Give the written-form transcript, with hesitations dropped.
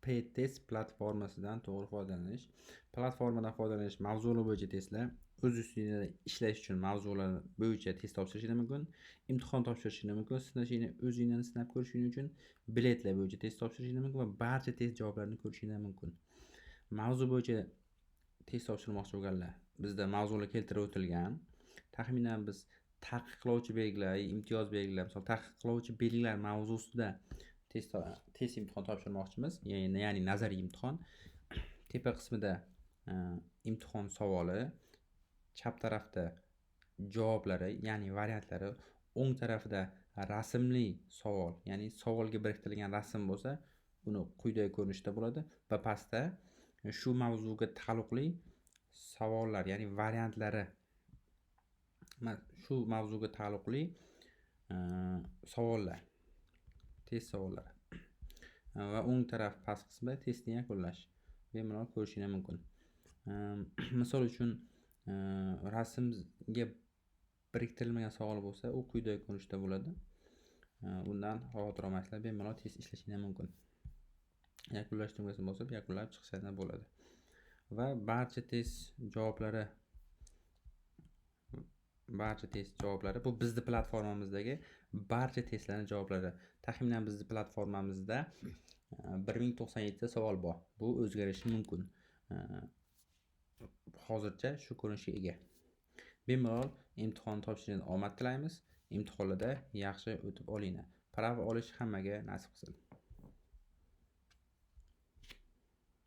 Ptest platformasidan to'g'ri foydalanish. Platformadan foydalanish mavzular bo'yicha testlar, o'z ustida ishlash uchun mavzular bo'yicha test topshirishing mumkin, imtihon topshirishing mumkin, sinashingni o'zingdan sinab ko'rishing uchun biletlar bo'yicha test topshirishing mumkin va barcha test javoblarini ko'rishing mumkin. Mavzu bo'yicha test topshirmoqchi bo'lganlar, bizda mavzular keltirib o'tilgan. Taxminan biz taqiqlovchi belgilar, imtiyoz belgilar, misol taqiqlovchi belgilar mavzusida test imtihon topshirmoqchimiz, ya'ni nazariy imtihon. Tepa qismida imtihon savoli, chap tarafda javoblari, ya'ni variantlari, o'ng tarafida rasmli savol, ya'ni savolga biriktirilgan rasm bo'lsa, uni quyidagi ko'rinishda bo'ladi va pastda shu mavzuga taalluqli savollar, ya'ni variantlari, shu mavzuga taalluqli savollar, test savollari va o'ng taraf past qismida testni yakunlash bemalol ko'rishingiz mumkin. Misol uchun rasmga biriktirilmagan savol bo'lsa, u quyidagi ko'rinishda bo'ladi. Bundan xavotir olmasdan bemalol test ishlashingiz mumkin. Yakunlash tugmasini bosib yakunlab chiqsangiz bo'ladi. Va barcha test javoblari bu bizning platformamizdagi barcha testlarning javoblari. Taxminan bizning platformamizda 1097 ta savol bor. Bu o'zgarishi mumkin. Hozircha shu ko'rinishga ega. Bemalol imtihon topshirishga omad tilaymiz. Imtihonlarda yaxshi o'tib olinglar. Prava olish hammaga nasib qilsin.